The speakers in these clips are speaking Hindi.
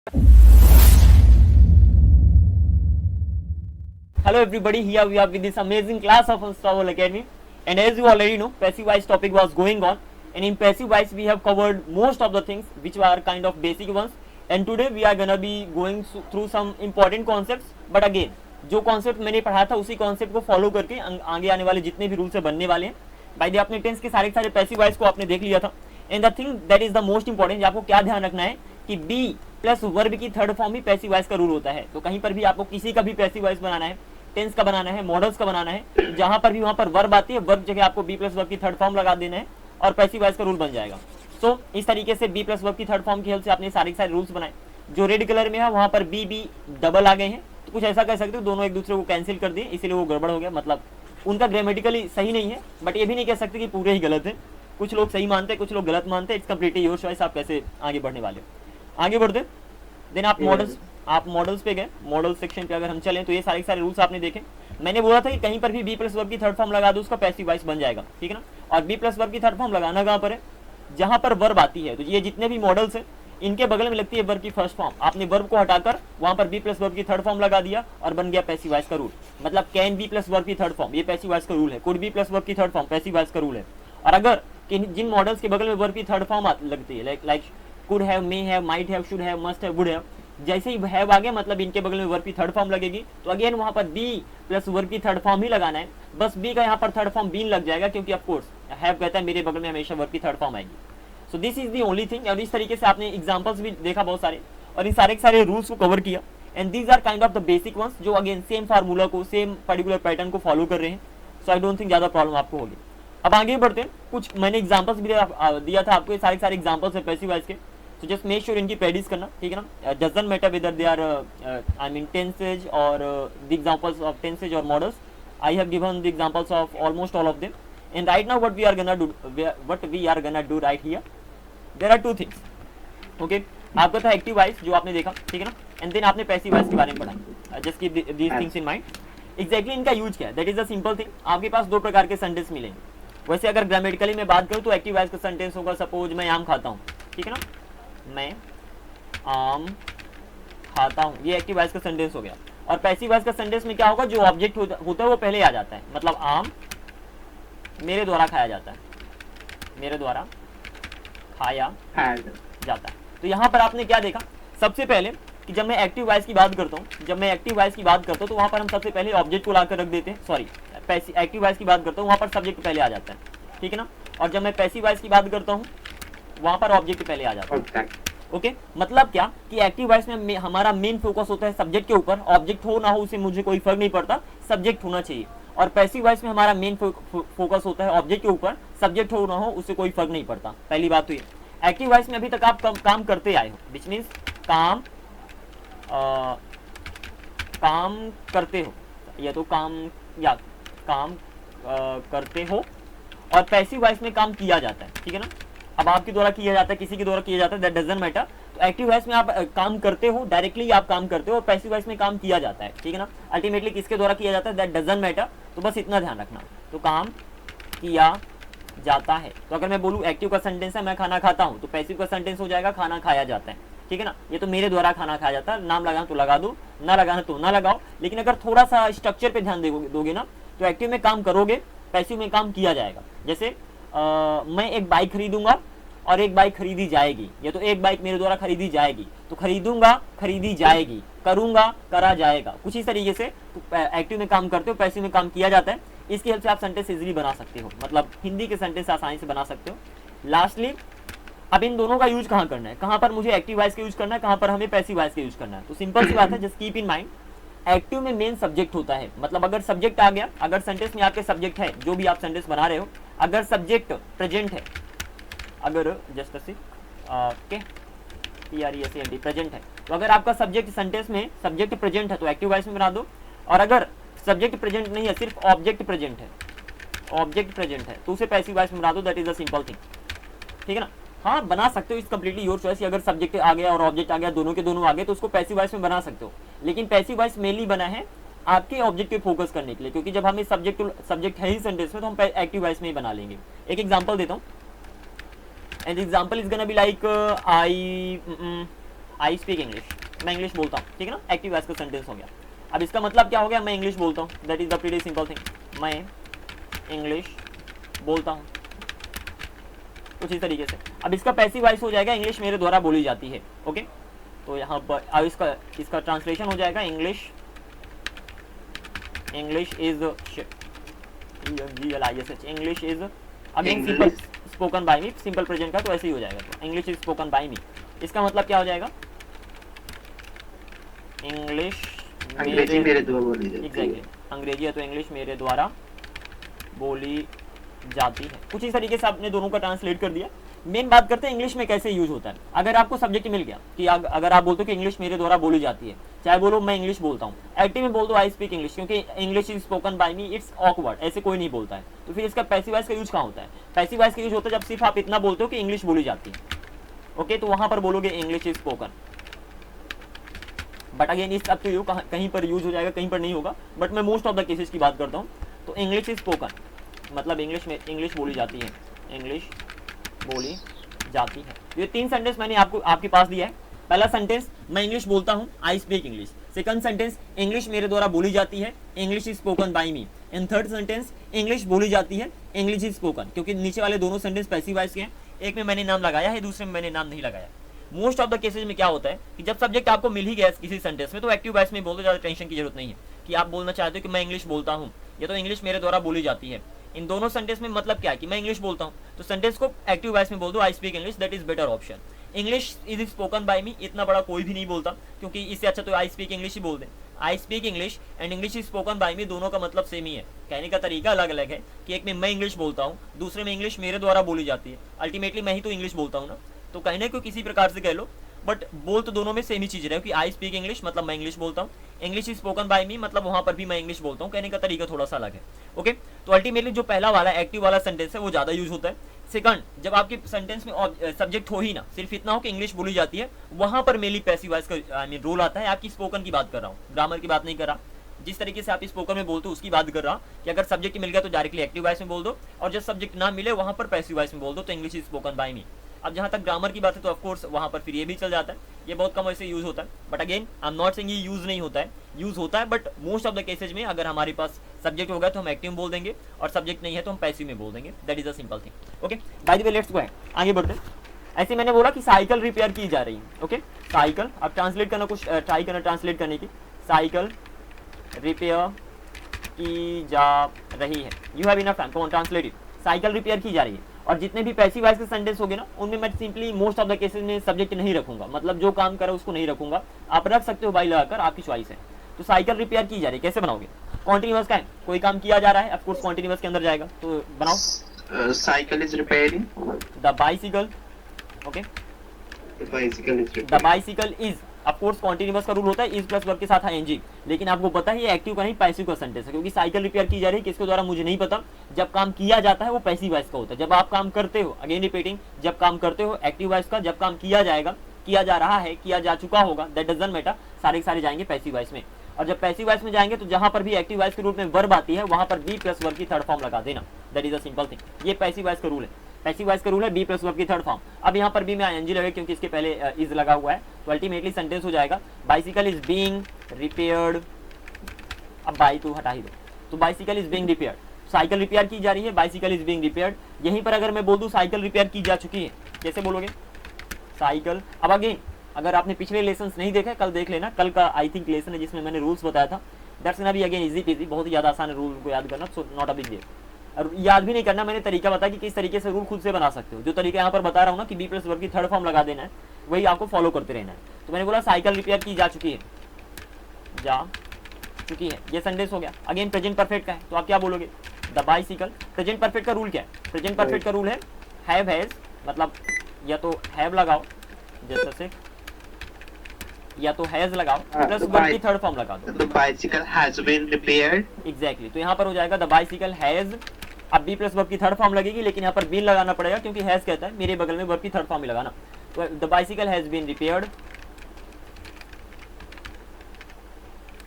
Hello everybody, here we are with this amazing class of Unstoppable Academy, and as you already know, passive voice topic was going on, and in passive voice we have covered most of the things which were kind of basic ones, and today we are gonna be going through some important concepts. But again, जो कॉन्सेप्ट मैंने पढ़ा था उसी कॉन्सेप्ट को फॉलो करके आगे आने वाले जितने भी रूल्स है बनने वाले हैं. बाय द आपने टेंस के सारे पैसिव वॉइस को आपने देख लिया था, and the thing that is the most important, आपको क्या ध्यान रखना है कि बी प्लस वर्ब की थर्ड फॉर्म ही पैसिव वॉइस का रूल होता है. तो कहीं पर भी आपको किसी का भी पैसिव वॉइस बनाना है, टेंस का बनाना है, मॉडल्स का बनाना है, जहां पर भी वहां पर वर्ब आती है, वर्ब जगह आपको बी प्लस वर्ब की थर्ड फॉर्म लगा देना है और पैसिव वॉइस का रूल बन जाएगा. सो इस तरीके से बी प्लस वर्ब की थर्ड फॉर्म की हेल्प से आपने सारे रूल्स बनाए. जो रेड कलर में है वहां पर बी बी डबल आ गए हैं, तो कुछ ऐसा कह सकते हो दोनों एक दूसरे को कैंसिल कर दिए, इसीलिए वो गड़बड़ हो गया. मतलब उनका ग्रामेटिकली सही नहीं है, बट ये भी नहीं कह सकते कि पूरे ही गलत है. कुछ लोग सही मानते हैं, कुछ लोग गलत मानते हैं. इट्स कम्प्लीटली योर चॉइस, आप कैसे आगे बढ़ने वाले हो. आगे बढ़ते देन आप मॉडल्स पे गए. मॉडल सेक्शन पे अगर हम चलें तो ये सारे रूल्स आपने देखे. मैंने बोला था कि कहीं पर भी बी प्लस वर्ब की थर्ड फॉर्म लगा दो, उसका पैसिव वॉइस बन जाएगा, ठीक है ना. और बी प्लस वर्ब की थर्ड फॉर्म लगाना कहाँ पर है, जहां पर वर्ब आती है. तो ये जितने भी मॉडल्स है इनके बगल में लगती है वर्ब की फर्स्ट फॉर्म. आपने वर्ब को हटाकर वहां पर बी प्लस वर्ब की थर्ड फॉर्म लगा दिया और बन गया पैसिव वॉइस का रूल. मतलब कैन बी प्लस वर्ब की थर्ड फॉर्म, ये पैसिव वॉइस का रूल है. कुड बी प्लस वर्ब की थर्ड फॉर्म, पैसिव वॉइस का रूल है. और अगर जिन मॉडल्स के बगल में वर्ब की थर्ड फॉर्म लगती है, like could have, may have, might have, should have, must have, would have, जैसे ही हैव आ गया मतलब इनके बगल में वर्ब की थर्ड फॉर्म लगेगी. तो अगेन वहां पर बी प्लस वर्ब की थर्ड फॉर्म ही लगाना है. बस बी का यहाँ पर थर्ड फॉर्म बीन लग जाएगा, क्योंकि ऑफकोर्स हैव कहता है मेरे बगल में हमेशा वर्ब की थर्ड फॉर्म आएगी. So this is the only thing. और इस तरीके से आपने एग्जांपल्स भी देखा बहुत सारे, और इन सारे रूल्स को कवर किया. And these are kind of the basic ones, जो अगेन सेम फार्मूला को, सेम पर्टिकुलर पैटर्न को फॉलो कर रहे हैं. सो आई डोंट थिंक ज्यादा प्रॉब्लम आपको होगी. अब आगे बढ़ते हैं. कुछ मैंने एग्जांपल्स भी दिया था आपको, सारे एग्जांपल्स है पैसिव वॉइस के. So just make sure इनकी प्रैक्टिस करना, ठीक है ना. doesn't matter whether they are I mean tenses or the examples of tenses or models. I have given the examples of almost all of them, and right now what we are gonna do right here, there are two things. Okay, आपका था एक्टिव वॉइस जो आपने देखा, ठीक है ना, एंड देन आपने पैसिव वॉइस के बारे में पढ़ा. Just keep these things in mind. Exactly इनका यूज क्या है, that is a simple thing. आपके पास दो प्रकार के सेंटेंस मिलेंगे. वैसे अगर ग्रामेटिकली में बात करूँ तो एक्टिव वॉइस का सेंटेंस होगा, सपोज मैं आम खाता हूँ, ठीक है ना, मैं आम खाता हूँ, ये एक्टिव वॉइस का सेंटेंस हो गया. और पैसिव वॉइस का सेंटेंस में क्या होगा, जो ऑब्जेक्ट होता है वो पहले आ जाता है. मतलब आम मेरे द्वारा खाया जाता है, मेरे द्वारा खाया जाता है. तो यहाँ पर आपने क्या देखा, सबसे पहले कि जब मैं एक्टिव वॉइस की बात करता हूँ, तो वहाँ पर हम सबसे पहले ऑब्जेक्ट को लाकर रख देते हैं. सॉरी, एक्टिव वॉइस की बात करता हूँ, वहाँ पर सब्जेक्ट पहले आ जाता है, ठीक है ना. और जब मैं पैसिव वॉइस की बात करता हूँ वहां पर ऑब्जेक्ट पहले आ जाता है. ओके, मतलब क्या कि एक्टिव वॉइस में हमारा मेन फोकस होता है सब्जेक्ट के ऊपर. ऑब्जेक्ट हो ना हो उससे मुझे कोई फर्क नहीं पड़ता, सब्जेक्ट होना चाहिए. और पैसिव वॉइस में हमारा मेन फोकस होता है ऑब्जेक्ट के ऊपर, सब्जेक्ट हो ना हो उससे कोई फर्क नहीं पड़ता. पहली बात तो ये. एक्टिव वॉइस में अभी तक आप काम करते आए हो, विच मीन्स काम करते हो, या तो काम करते हो. और पैसिव वॉइस में काम किया जाता है, ठीक है ना. अब आपके द्वारा किया जाता है, किसी के द्वारा किया जाता है, दैट डजंट मैटर. तो एक्टिव वॉइस में आप काम करते हो, डायरेक्टली आप काम करते हो, और पैसिव वॉइस में काम किया जाता है, ठीक है ना. अल्टीमेटली किसके द्वारा किया जाता है, दैट डजंट मैटर. तो बस इतना ध्यान रखना. तो काम किया जाता है. तो अगर मैं बोलूँ एक्टिव का सेंटेंस है मैं खाना खाता हूँ, तो पैसिव का सेंटेंस हो जाएगा खाना खाया जाता है, ठीक है ना. ये तो मेरे द्वारा खाना खाया जाता है. नाम लगाना तो लगा दो, ना लगाना तो ना लगाओ. लेकिन अगर थोड़ा सा स्ट्रक्चर पे ध्यान दोगे ना, तो एक्टिव में काम करोगे, पैसिव में काम किया जाएगा. जैसे मैं एक बाइक खरीदूंगा और एक बाइक खरीदी जाएगी, या तो एक बाइक मेरे द्वारा खरीदी जाएगी, तो खरीदूंगा खरीदी जाएगी, करूंगा करा जाएगा. कुछ इस तरीके से एक्टिव में काम करते हो, पैसिव में काम किया जाता है. इसकी हेल्प से आप सेंटेंस इजीली बना सकते हो, मतलब हिंदी के सेंटेंस आसानी से बना सकते हो. लास्टली, अब इन दोनों का यूज कहाँ करना है, कहाँ पर मुझे एक्टिव वॉइस का यूज करना है, कहाँ पर हमें पैसिव वॉइस का यूज करना है. तो सिंपल सी बात है, just keep in mind, active में मेन सब्जेक्ट होता है. मतलब अगर सब्जेक्ट आ गया, अगर सेंटेंस में आपके सब्जेक्ट है, जो भी आप सेंटेंस बना रहे हो, अगर सब्जेक्ट प्रेजेंट है, अगर जस्ट के PRESENT प्रेजेंट है, तो अगर आपका सब्जेक्ट सेंटेंस में सब्जेक्ट प्रेजेंट है तो एक्टिव वॉइस में बना दो. और अगर सब्जेक्ट प्रेजेंट नहीं है, सिर्फ ऑब्जेक्ट प्रेजेंट है, तो उसे पैसिव वॉइस में बना दो. That is a simple thing, ठीक है ना. हाँ, बना सकते हो, इस कम्प्लीटली योर चॉइस. अगर सब्जेक्ट आ गया और ऑब्जेक्ट आ गया, दोनों के दोनों आ गए, तो उसको पैसिव वॉइस में बना सकते हो. लेकिन पैसिव वॉइस मेनली बना है आपके ऑब्जेक्ट पे फोकस करने के लिए, क्योंकि जब हमें सब्जेक्ट है ही सेंटेंस में, तो हम एक्टिव वॉइस में ही बना लेंगे. एक एग्जांपल देता हूँ, and example is gonna be like I speak English, मैं इंग्लिश बोलता हूँ, ठीक है ना, एक्टिव वॉइस का सेंटेंस हो गया। अब इसका मतलब क्या हो गया, मैं इंग्लिश बोलता हूँ, that is the pretty simple thing, मैं इंग्लिश बोलता हूँ, कुछ इस तरीके से। अब इसका पैसिव वॉइस हो जाएगा, इंग्लिश मेरे द्वारा बोली जाती है, ओके। तो यहाँ पर अब इसका ट्रांसलेशन हो जाएगा, English is English is again simple spoken by me, simple present का तो ऐसे ही हो जाएगा, तो इंग्लिश इज स्पोकन बाय मी। इसका मतलब क्या हो जाएगा, अंग्रेजी मेरे द्वारा बोली जाती है, एग्जैक्टली, अंग्रेजी है तो इंग्लिश मेरे द्वारा बोली जाती है। कुछ इस तरीके से आपने दोनों का ट्रांसलेट कर दिया। मेन बात करते हैं इंग्लिश में कैसे यूज होता है। अगर आपको सब्जेक्ट मिल गया कि अगर आप बोलते हो कि इंग्लिश मेरे द्वारा बोली जाती है, चाहे बोलो मैं इंग्लिश बोलता हूँ, एक्टिव में बोल दो आई स्पीक इंग्लिश, क्योंकि English is spoken by me, it's awkward, ऐसे कोई नहीं बोलता है। तो फिर इसका पैसिव वॉइस का यूज कहाँ होता है, पैसिव वॉइस का यूज होता है जब सिर्फ आप इतना बोलते हो कि इंग्लिश बोली जाती है, ओके, तो वहां पर बोलोगे English is spoken. But again इस अप टू यू, कहीं पर यूज हो जाएगा, कहीं पर नहीं होगा, बट मैं मोस्ट ऑफ द केसेस की बात करता हूँ। तो इंग्लिश इज स्पोकन मतलब इंग्लिश बोली जाती है, इंग्लिश बोली जाती है। ये 3 सेंटेंस मैंने आपके पास दिया है। पहला सेंटेंस, मैं इंग्लिश बोलता हूँ, आई speak English. Second sentence, English मेरे द्वारा बोली जाती है, English is spoken by me. And third sentence, English बोली जाती है, इंग्लिश इज स्पोकन। क्योंकि नीचे वाले दोनों सेंटेंस पैसिव वॉइस के हैं, एक में मैंने नाम लगाया है, दूसरे में मैंने नाम नहीं लगाया। मोस्ट ऑफ द केसेज में क्या होता है कि जब सब्जेक्ट आपको मिल ही गया किसी सेंटेंस में, तो एक्टिव वॉइस में बोल दो, ज़्यादा टेंशन की जरूरत नहीं है कि आप बोलना चाहते हो कि मैं इंग्लिश बोलता हूँ, या तो इंग्लिश मेरे द्वारा बोली जाती है। इन दोनों सेंटेंस में मतलब क्या है कि मैं इंग्लिश बोलता हूँ, तो सेंटेंस को एक्टिव वॉइस में बोल दो, I speak English, that is better option. English is spoken by me, इतना बड़ा कोई भी नहीं बोलता, क्योंकि इससे अच्छा तो आई स्पीक इंग्लिश ही बोल दें। I speak English and English is spoken by me, दोनों का मतलब सेम ही है, कहने का तरीका अलग अलग है कि एक में मैं इंग्लिश बोलता हूँ, दूसरे में इंग्लिश मेरे द्वारा बोली जाती है। अल्टीमेटली मैं ही तो इंग्लिश बोलता हूँ ना, तो कहने को किसी प्रकार से कह लो, बट बोल तो दोनों में सेम ही चीज रहे कि आई स्पीक इंग्लिश मतलब मैं इंग्लिश बोलता हूँ, English is spoken by me मतलब वहां पर भी मैं इंग्लिश बोलता हूँ, कहने का तरीका थोड़ा सा अलग है, ओके। तो अल्टीमेटली जो पहला वाला एक्टिव वाला सेंटेंस है वो ज्यादा यूज होता है। सेकंड, जब आपके सेंटेंस में सब्जेक्ट हो ही ना, सिर्फ इतना हो कि इंग्लिश बोली जाती है, वहां पर मेनली पैसिव वॉइस का आई मीन रोल आता है। आपकी स्पोकन की बात कर रहा हूँ, ग्रामर की बात नहीं कर रहा, जिस तरीके से आप स्पोकन में बोलते हो उसकी बात कर रहा कि अगर सब्जेक्ट मिल गया तो डायरेक्टली एक्टिव वॉइस में बोल दो, और जब सब्जेक्ट ना मिले वहां पर पैसिव वॉइस में बोल दो, तो इंग्लिश इज स्पोकन बाय मी। अब जहां तक ग्रामर की बात है तो ऑफकोर्स वहां पर फिर ये भी चल जाता है, ये बहुत कम ऐसे यूज होता है। But again I am not saying ये यूज नहीं होता है, यूज होता है, but most of the cases में अगर हमारे पास सब्जेक्ट होगा तो हम एक्टिव में बोल देंगे, और सब्जेक्ट नहीं है तो हम पैसिव में बोल देंगे, that is a simple thing, okay. Bye the way let's go ahead, आगे बढ़ते हैं। ऐसे मैंने बोला कि साइकिल रिपेयर की जा रही है, ओके, साइकिल। अब ट्रांसलेट करना, कुछ ट्राई करना ट्रांसलेट करने की, साइकिल रिपेयर की जा रही है, you have enough time, come on translate it. Cycle repair की जा रही है, और जितने भी पैसिव वॉइस के सेंटेंस होंगे ना, उनमें मैं simply most of the cases में सब्जेक्ट नहीं रखूंगा, मतलब जो काम करे उसको नहीं रखूंगा, आप रख सकते हो बाई लगाकर, आपकी चॉइस है। तो साइकिल रिपेयर की जा रही है, कैसे बनाओगे, कॉन्टिन्यूअस का है, कोई काम किया जा रहा है, ऑफकोर्स कॉन्टिन्यूअस के अंदर जाएगा, तो बनाओ, cycle is repairing the bicycle, okay, the bicycle is, of course continuous का रूल होता है इज प्लस वर्ब के साथ आईएनजी, लेकिन आपको पता है ये एक्टिव का नहीं पैसिव का सेंटेंस है, क्योंकि साइकिल रिपेयर की जा रही है किसके द्वारा मुझे नहीं पता। जब काम किया जाता है वो पैसिव वॉइस का होता है, जब आप काम करते हो, अगेन रिपीटिंग, जब काम करते हो एक्टिव वॉइस का, जब काम किया जाएगा, किया जा रहा है, किया जा चुका होगा, दैट डजंट मैटर, सारे के सारे जाएंगे पैसिव वॉइस में। और जब पैसिव वॉइस में जाएंगे तो जहां पर भी एक्टिव वॉइस के रूप में वर्ब आती है वहां पर बी प्लस वर्ब की थर्ड फॉर्म लगा देना, that is a simple thing. ये पैसिव वॉइस का रूल है, पैसिव वॉइस का रूल है बी प्लस वर्ब की थर्ड फॉर्म। अब यहाँ पर बी में आईएनजी लगे क्योंकि इसके पहले इज लगा हुआ है, तो अल्टीमेटली सेंटेंस हो जाएगा बाइसिकल इज बीइंग रिपेयर्ड। अब बाई तो हटा ही दो, तो bicycle is being repaired, cycle repair की जा रही है, बाइसिकल इज बीइंग रिपेयर्ड। यहीं पर अगर मैं बोल दूं साइकिल रिपेयर की जा चुकी है, कैसे बोलोगे, साइकिल। अब अगेन अगर आपने पिछले लेसन्स नहीं देखे, कल देख लेना, कल का आई थिंक लेसन है जिसमें मैंने रूल्स बताया था, that's gonna be again easy PG, बहुत ही ज्यादा आसान है रूल को याद करना, so not a big deal. और याद भी नहीं करना, मैंने तरीका बताया कि किस तरीके से रूल खुद से बना सकते हो, जो तरीका यहाँ पर बता रहा हूँ ना कि बी प्लस वर्ब की थर्ड फॉर्म लगा देना है, वही आपको फॉलो करते रहना है। तो मैंने बोला साइकिल रिपेयर की जा चुकी है, जा चुकी है, ये सेंटेंस हो गया। अगेन प्रेजेंट परफेक्ट का है, तो आप क्या बोलोगे, द बाइसिकल। प्रेजेंट परफेक्ट का रूल क्या है, प्रेजेंट परफेक्ट का रूल है हैव हैज, मतलब या तो हैव लगाओ जैसे से, या तो हैज लगाओ प्लस वर्ब की थर्ड फॉर्म लगा दो, the bicycle has been repaired, exactly. तो यहाँ पर हो जाएगा द बाइसिकल हैज, अब बी प्लस वर्ब की थर्ड फॉर्म लगेगी, लेकिन यहाँ पर बीन लगाना पड़ेगा क्योंकि हैज कहता है, मेरे बगल में वर्ब की थर्ड फॉर्म ही लगाना, तो the bicycle has been repaired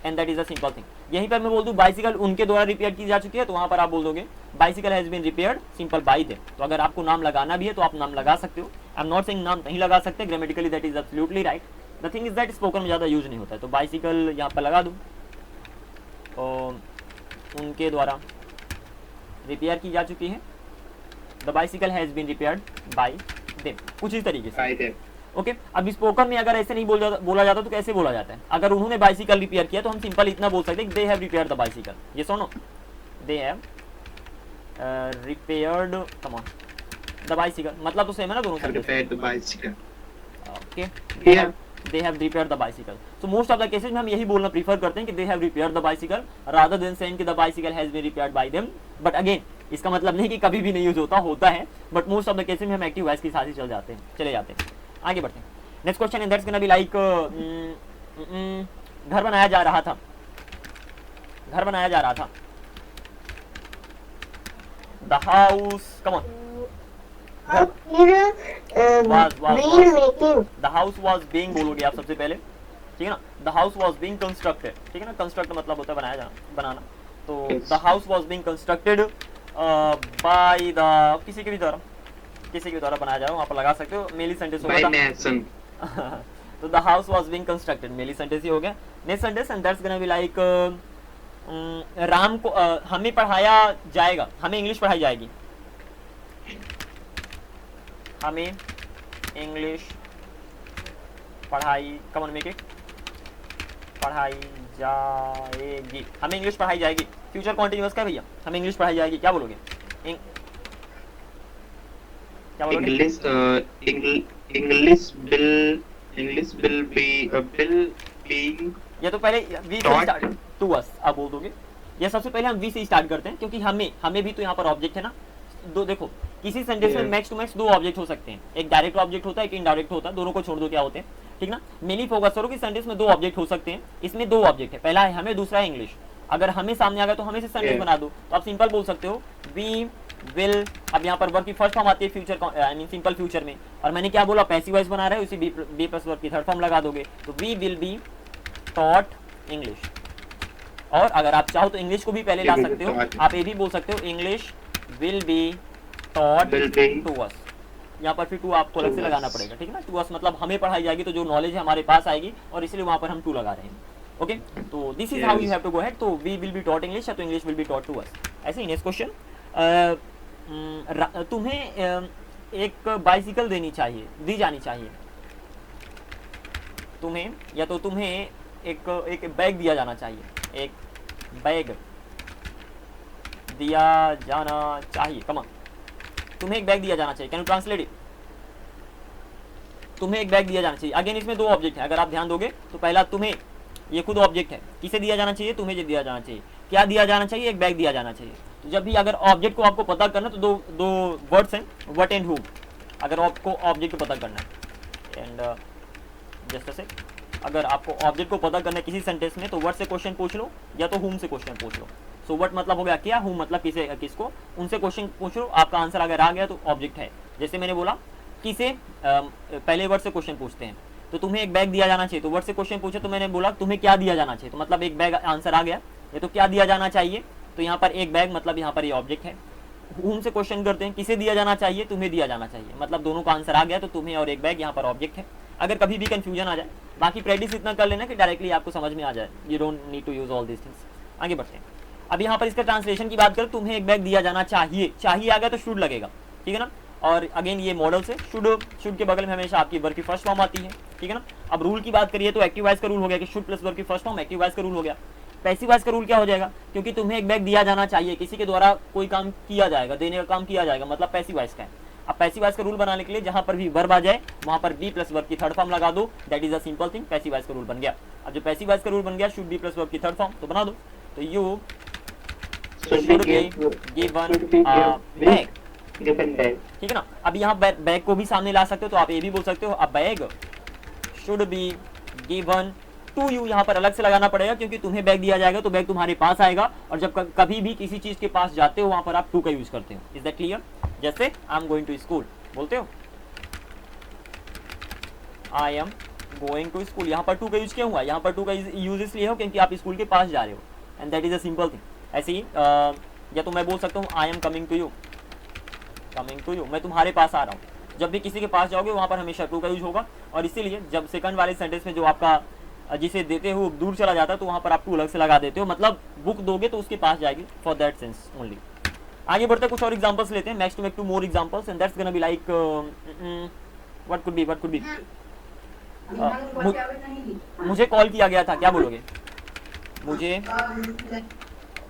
and that is a simple thing. यहीं पर मैं बोल दूं बाइसिकल उनके द्वारा रिपेयर की जा चुकी है, तो वहां पर आप बोल दोगे bicycle has been repaired simple by them. तो अगर आपको नाम लगाना भी है तो आप नाम लगा सकते हो, आई एम नॉट सेइंग नाम नहीं लगा सकते, grammatically that is absolutely right, the thing is that spoken में ज़्यादा यूज नहीं होता है, तो बाइसिकल यहाँ पर लगा दूँ और उनके द्वारा रिपेयर की जा चुकी है, the bicycle has been repaired by them, कुछ इस तरीके से। By them. ओके अब स्पोकन में अगर ऐसे नहीं बोला जाता तो कैसे बोला जाता है? अगर उन्होंने बाइसिकल रिपेयर किया तो हम सिंपल इतना बोल सकते हैं दे हैव रिपेयर्ड द बाइसिकल, ये सुनो, दे have repaired come on the bicycle, मतलब तो सेम है ना दोनों Have repaired the bicycle. Okay Yeah. They have repaired the bicycle. So most of the cases में हम यही बोलना प्रीफर करते हैं कि they have repaired the bicycle rather than saying कि the bicycle has been repaired by them. But again इसका मतलब नहीं कि कभी भी नहीं यूज होता है, but most of the cases में हम एक्टिव वॉइस के साथ ही चले जाते हैं। आगे बढ़ते हैं, next question and that's gonna be like घर बनाया जा रहा था, the house come on the house was being बोलोगे आप सबसे पहले, ठीक है ना, the house was being constructed, ठीक है ना, कंस्ट्रक्ट मतलब होता है बनाना, तो the house was being constructed by the किसी के भी द्वारा बनाया जा रहा है, वहाँ पर लगा सकते हो मेली सेंटेंस By होगा Mason. तो the house was being constructed मेली सेंटेंस ही हो गया। Next sentence and that's gonna be like Ram को हमें पढ़ाया जाएगा, हमें इंग्लिश पढ़ाई जाएगी, हमें इंग्लिश पढ़ाई कम ऑन मेक इट पढ़ाई जाएगी, हमें इंग्लिश पढ़ाई जाएगी, फ्यूचर कॉन्टिन्यूअस का भैया, हमें इंग्लिश पढ़ाई जाएगी, क्या बोलोगे? क्या बोलोगे? English will be being ये तो पहले वी से स्टार्ट टू अस आप बोल दोगे, ये सबसे पहले हम वी से स्टार्ट करते हैं क्योंकि हमें भी तो यहाँ पर ऑब्जेक्ट है ना। दो देखो किसी सेंटेंस में मैक्स टू मैक्स दो ऑब्जेक्ट हो सकते हैं, एक डायरेक्ट ऑब्जेक्ट होता है, एक इनडायरेक्ट होता है, दोनों को छोड़ दो क्या होते हैं, ठीक ना। मेनली फोकस करो कि सेंटेंस में दो ऑब्जेक्ट हो सकते हैं, इसमें दो ऑब्जेक्ट है, पहला है हमें, दूसरा है इंग्लिश। अगर हमें सामने आ गया तो हमें से सेंटेंस बना दो, तो आप सिंपल बोल सकते हो वी विल, अब यहाँ पर वर्ब की फर्स्ट फॉर्म आती है future I mean simple future में, और मैंने क्या बोला पैसिव वॉइस बना रहा है, उसी बी प्लस वर्ब की थर्ड फॉर्म लगा दोगे तो we will be taught English. और अगर आप चाहो तो इंग्लिश को भी पहले ला सकते हो, आप ये भी बोल सकते हो English will be taught to us, यहाँ पर फिर टू आपको अलग से लगाना पड़ेगा, ठीक है ना। टू अस मतलब हमें पढ़ाई जाएगी, तो जो नॉलेज है हमारे पास आएगी और इसलिए वहाँ पर हम टू लगा रहे हैं। ओके तो this is how you have to go head, तो we will be taught English या तो English will be taught to us. ऐसे ही नेक्स्ट क्वेश्चन, तुम्हें एक बाइसिकल दी जानी चाहिए, तुम्हें या तो तुम्हें एक बैग दिया जाना चाहिए, एक बैग दिया जाना चाहिए, कम ऑन, तुम्हें एक बैग दिया जाना चाहिए, कैन यू ट्रांसलेट इट? तुम्हें एक बैग दिया जाना चाहिए, अगेन इसमें दो ऑब्जेक्ट है, अगर आप ध्यान दोगे तो पहला तुम्हें, ये खुद ऑब्जेक्ट है, किसे दिया जाना चाहिए? तुम्हें दिया जाना चाहिए, क्या दिया जाना चाहिए? एक बैग दिया जाना चाहिए। तो जब भी अगर ऑब्जेक्ट को आपको पता करना तो दो वर्ड्स हैं, व्हाट एंड हुम, अगर आपको ऑब्जेक्ट को पता करना है एंड जस्ट से अगर आपको ऑब्जेक्ट को पता करना है किसी सेंटेंस में तो व्हाट से क्वेश्चन पूछ लो या तो हुम से क्वेश्चन पूछ लो। सो व्हाट मतलब हो गया क्या, हुम मतलब किसको, उनसे क्वेश्चन पूछ लो, आपका आंसर अगर आ गया तो ऑब्जेक्ट है। जैसे मैंने बोला किसे पहले वर्ड से क्वेश्चन पूछते हैं, तो तुम्हें एक बैग दिया जाना चाहिए, तो वर्ड से क्वेश्चन पूछे तो मैंने बोला तुम्हें क्या दिया जाना चाहिए, तो मतलब एक बैग आंसर आ गया, ये तो क्या दिया जाना चाहिए, तो यहाँ पर एक बैग मतलब यहाँ पर ये ऑब्जेक्ट है। हुम से क्वेश्चन करते हैं किसे दिया जाना चाहिए, तुम्हें दिया जाना चाहिए, मतलब दोनों का आंसर आ गया, तो तुम्हें और एक बैग यहाँ पर ऑब्जेक्ट है। अगर कभी भी कंफ्यूजन आ जाए, बाकी प्रैक्टिस इतना कर लेना कि डायरेक्टली आपको समझ में आ जाए, you don't need to use all this things. आगे बढ़ते हैं, अब यहाँ पर इसका ट्रांसलेशन की बात करें, तुम्हें एक बैग दिया जाना चाहिए, चाहिए आ गया तो शुड लगेगा, ठीक है ना। और अगेन ये मॉडल से शुड के बगल में हमेशा आपकी वर्ब की फर्स्ट फॉर्म आती है, ठीक है ना। अब रूल की बात करिए तो एक्टिव वॉइस का रूल हो गया कि शुड प्लस वर्ब की फर्स्ट फॉर्म, एक्टिव वॉइस का रूल हो गया। पैसिव वॉइस का रूल क्या हो जाएगा, क्योंकि तुम्हें एक बैग दिया जाना चाहिए, किसी के द्वारा कोई काम किया जाएगा, देने का काम किया जाएगा, मतलब पैसिव वॉइस का है। अब पैसिव वॉइस का रूल बनाने के लिए जहां पर भी वर्ब आ जाए वहां पर बी प्लस वर्ब की थर्ड फॉर्म लगा दो, that is a simple thing, passive voice का रूल बन गया। अब जो पैसिव वॉइस का रूल बन गया शुड बी प्लस वर्ब की थर्ड फॉर्म, तो बना दो, तो you should be given a bag, ठीक है ना। अब यहाँ बैग को भी सामने ला सकते हो, तो आप ये भी बोल सकते हो a bag should be given to you, यहाँ पर अलग से लगाना पड़ेगा क्योंकि तुम्हें बैग दिया जाएगा तो बैग तुम्हारे पास आएगा, और जब कभी भी किसी चीज के पास जाते हो वहां पर आप टू का यूज करते हो। Is that clear? जैसे I am going to school बोलते हो, I am going to school, यहाँ पर टू का यूज क्यों हुआ? यहाँ पर टू का यूज इसलिए हो क्योंकि आप स्कूल के पास जा रहे हो, and that is a simple thing. ऐसे ही या तो मैं बोल सकता हूँ I am coming to you, मैं तुम्हारे पास आ रहा हूँ, जब भी किसी के पास जाओगे वहां पर हमेशा टू का यूज होगा, और इसीलिए जब सेकंड वाले सेंटेंस में जो आपका जिसे देते हो दूर चला जाता है तो वहां पर आप टू अलग से लगा देते हो, मतलब बुक दोगे तो उसके पास जाएगी, फॉर दैट सेंस ओनली। आगे बढ़ते कुछ और एग्जांपल्स लेते हैं, next to make two more examples and that's gonna be like what could be मुझे कॉल किया गया था, क्या बोलोगे? मुझे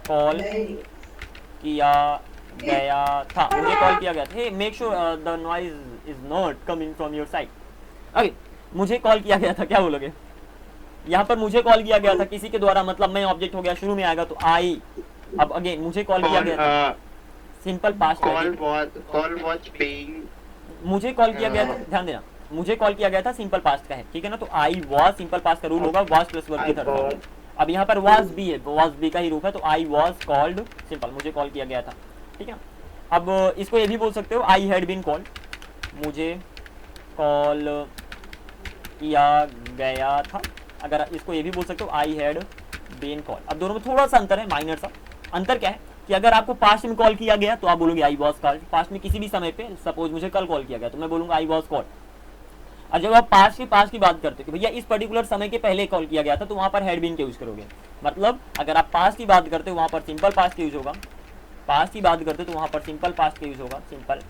कॉल किया गया था, मुझे कॉल किया गया था। Hey make sure the noise is not coming from your side. Okay, मुझे कॉल किया गया था, क्या बोलोगे? यहाँ पर मुझे कॉल किया गया था किसी के द्वारा, मतलब मैं ऑब्जेक्ट हो गया, शुरू में आएगा तो आई। अब अगेन मुझे कॉल किया गया था, simple past. Call was paying, मुझे कॉल किया गया था, ध्यान देना, मुझे कॉल किया गया था सिंपल पास्ट का है, ठीक है ना। तो आई वाज सिंपल पास्ट का रूल होगा, वाज प्लस वर्ब की थर्ड फॉर्म। अब यहाँ पर वाज बी है, वाज बी का ही रूप है, तो आई वाज कॉल्ड सिंपल, मुझे कॉल किया गया था, ठीक है। अब इसको ये भी बोल सकते हो, आई हैड बीन कॉल्ड, मुझे कॉल किया गया था। अगर इसको ये भी बोल सकते हो, आई हैड बीन कॉल्ड। अब दोनों में थोड़ा सा अंतर है, माइनर सा अंतर। क्या है कि अगर आपको पास्ट में कॉल किया गया तो आप बोलोगे आई वाज कॉल्ड, पास्ट में किसी भी समय पे, सपोज मुझे कल कॉल किया गया तो मैं बोलूंगा आई वाज कॉल्ड। और जब आप पास्ट की बात करते हो कि भैया इस पर्टिकुलर समय के पहले कॉल किया गया था, तो वहां पर हैड बीन के यूज करोगे। मतलब अगर आप पास्ट की बात करते हो वहां पर सिंपल पास्ट के यूज होगा, पास्ट की बात करते हो तो वहां पर सिंपल पास्ट के यूज होगा, सिंपल